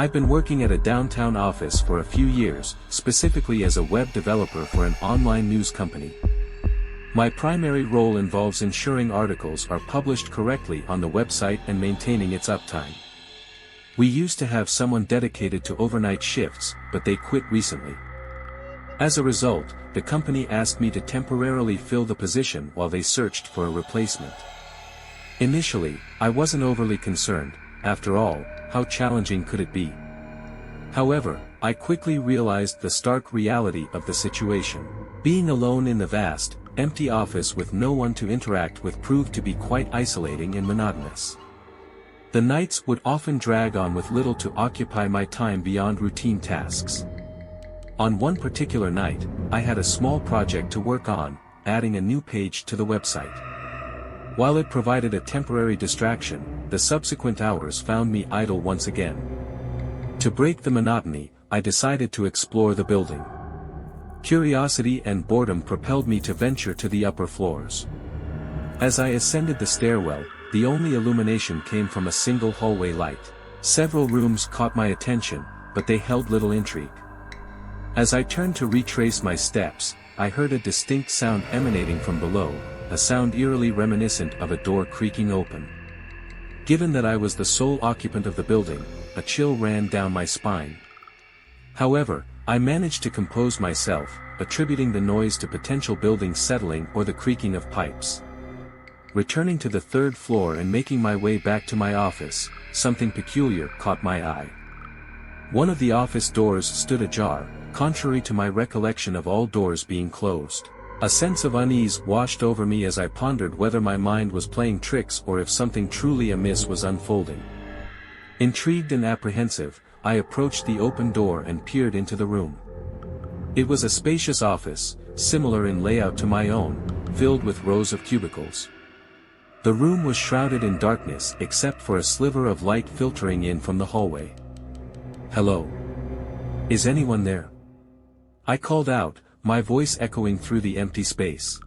I've been working at a downtown office for a few years, specifically as a web developer for an online news company. My primary role involves ensuring articles are published correctly on the website and maintaining its uptime. We used to have someone dedicated to overnight shifts, but they quit recently. As a result, the company asked me to temporarily fill the position while they searched for a replacement. Initially, I wasn't overly concerned. After all, how challenging could it be? However, I quickly realized the stark reality of the situation. Being alone in the vast, empty office with no one to interact with proved to be quite isolating and monotonous. The nights would often drag on with little to occupy my time beyond routine tasks. On one particular night, I had a small project to work on, adding a new page to the website. While it provided a temporary distraction, the subsequent hours found me idle once again. To break the monotony, I decided to explore the building. Curiosity and boredom propelled me to venture to the upper floors. As I ascended the stairwell, the only illumination came from a single hallway light. Several rooms caught my attention, but they held little intrigue. As I turned to retrace my steps, I heard a distinct sound emanating from below, a sound eerily reminiscent of a door creaking open. Given that I was the sole occupant of the building, a chill ran down my spine. However, I managed to compose myself, attributing the noise to potential building settling or the creaking of pipes. Returning to the third floor and making my way back to my office, something peculiar caught my eye. One of the office doors stood ajar, contrary to my recollection of all doors being closed. A sense of unease washed over me as I pondered whether my mind was playing tricks or if something truly amiss was unfolding. Intrigued and apprehensive, I approached the open door and peered into the room. It was a spacious office, similar in layout to my own, filled with rows of cubicles. The room was shrouded in darkness except for a sliver of light filtering in from the hallway. "Hello? Is anyone there?" I called out, my voice echoing through the empty space.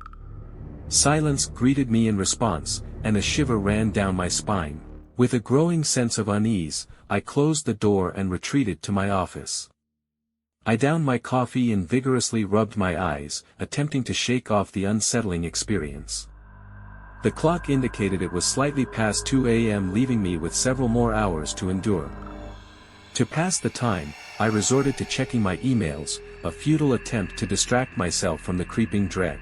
Silence greeted me in response, and a shiver ran down my spine. With a growing sense of unease, I closed the door and retreated to my office. I downed my coffee and vigorously rubbed my eyes, attempting to shake off the unsettling experience. The clock indicated it was slightly past 2 a.m., leaving me with several more hours to endure. To pass the time, I resorted to checking my emails, a futile attempt to distract myself from the creeping dread.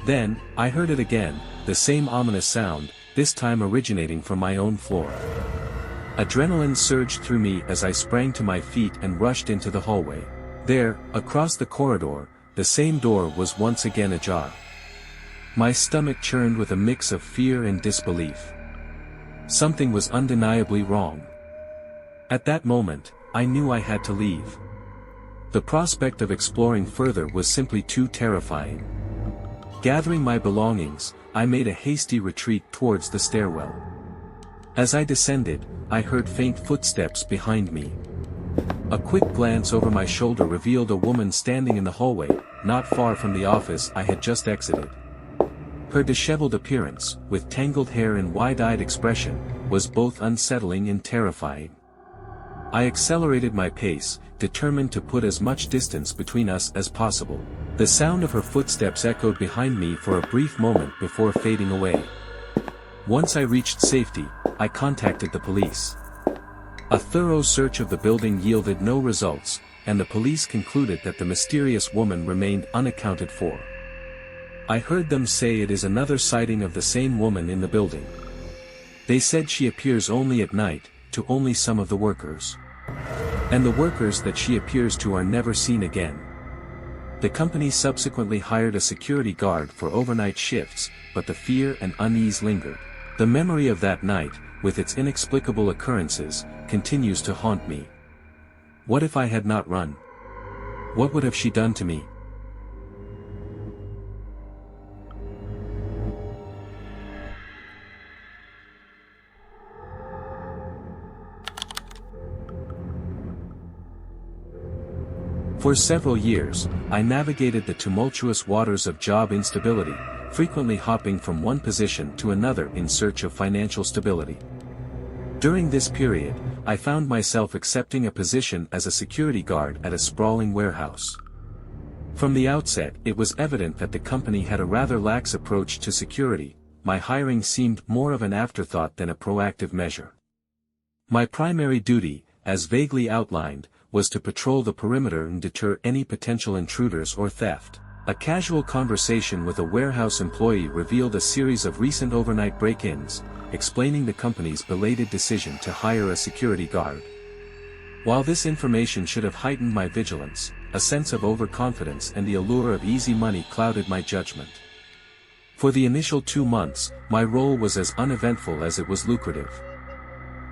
Then, I heard it again, the same ominous sound, this time originating from my own floor. Adrenaline surged through me as I sprang to my feet and rushed into the hallway. There, across the corridor, the same door was once again ajar. My stomach churned with a mix of fear and disbelief. Something was undeniably wrong. At that moment, I knew I had to leave. The prospect of exploring further was simply too terrifying. Gathering my belongings, I made a hasty retreat towards the stairwell. As I descended, I heard faint footsteps behind me. A quick glance over my shoulder revealed a woman standing in the hallway, not far from the office I had just exited. Her disheveled appearance, with tangled hair and wide-eyed expression, was both unsettling and terrifying. I accelerated my pace, determined to put as much distance between us as possible. The sound of her footsteps echoed behind me for a brief moment before fading away. Once I reached safety, I contacted the police. A thorough search of the building yielded no results, and the police concluded that the mysterious woman remained unaccounted for. I heard them say it is another sighting of the same woman in the building. They said she appears only at night, to only some of the workers. And the workers that she appears to are never seen again. The company subsequently hired a security guard for overnight shifts, but the fear and unease lingered. The memory of that night, with its inexplicable occurrences, continues to haunt me. What if I had not run? What would have she done to me? For several years, I navigated the tumultuous waters of job instability, frequently hopping from one position to another in search of financial stability. During this period, I found myself accepting a position as a security guard at a sprawling warehouse. From the outset, it was evident that the company had a rather lax approach to security. My hiring seemed more of an afterthought than a proactive measure. My primary duty, as vaguely outlined, was to patrol the perimeter and deter any potential intruders or theft. A casual conversation with a warehouse employee revealed a series of recent overnight break-ins, explaining the company's belated decision to hire a security guard. While this information should have heightened my vigilance, a sense of overconfidence and the allure of easy money clouded my judgment. For the initial 2 months, my role was as uneventful as it was lucrative.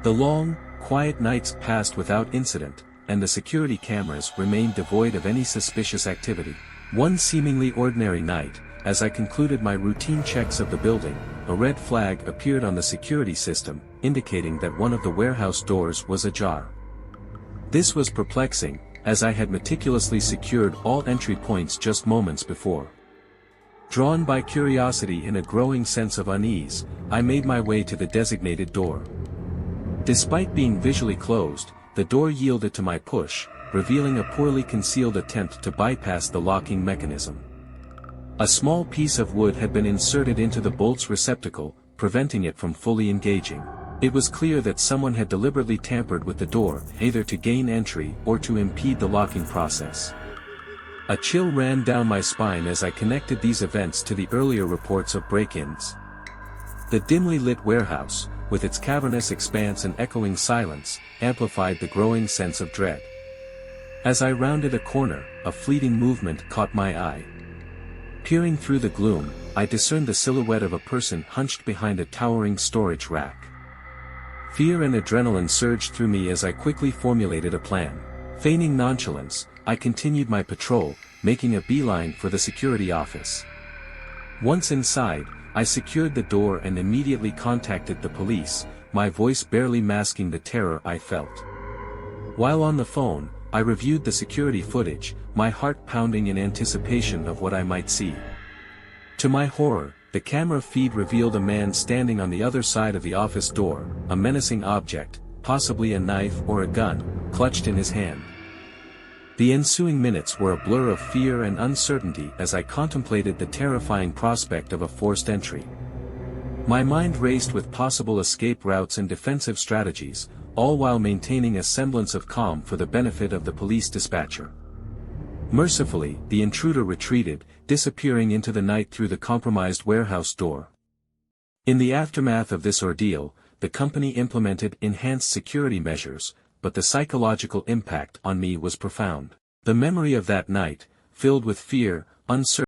The long, quiet nights passed without incident, and the security cameras remained devoid of any suspicious activity. One seemingly ordinary night, as I concluded my routine checks of the building, a red flag appeared on the security system, indicating that one of the warehouse doors was ajar. This was perplexing, as I had meticulously secured all entry points just moments before. Drawn by curiosity and a growing sense of unease, I made my way to the designated door. Despite being visually closed, the door yielded to my push, revealing a poorly concealed attempt to bypass the locking mechanism. A small piece of wood had been inserted into the bolt's receptacle, preventing it from fully engaging. It was clear that someone had deliberately tampered with the door, either to gain entry or to impede the locking process. A chill ran down my spine as I connected these events to the earlier reports of break-ins. The dimly lit warehouse, with its cavernous expanse and echoing silence, amplified the growing sense of dread. As I rounded a corner, a fleeting movement caught my eye. Peering through the gloom, I discerned the silhouette of a person hunched behind a towering storage rack. Fear and adrenaline surged through me as I quickly formulated a plan. Feigning nonchalance, I continued my patrol, making a beeline for the security office. Once inside, I secured the door and immediately contacted the police, my voice barely masking the terror I felt. While on the phone, I reviewed the security footage, my heart pounding in anticipation of what I might see. To my horror, the camera feed revealed a man standing on the other side of the office door, a menacing object, possibly a knife or a gun, clutched in his hand. The ensuing minutes were a blur of fear and uncertainty as I contemplated the terrifying prospect of a forced entry. My mind raced with possible escape routes and defensive strategies, all while maintaining a semblance of calm for the benefit of the police dispatcher. Mercifully, the intruder retreated, disappearing into the night through the compromised warehouse door. In the aftermath of this ordeal, the company implemented enhanced security measures, but the psychological impact on me was profound. The memory of that night, filled with fear, uncertainty,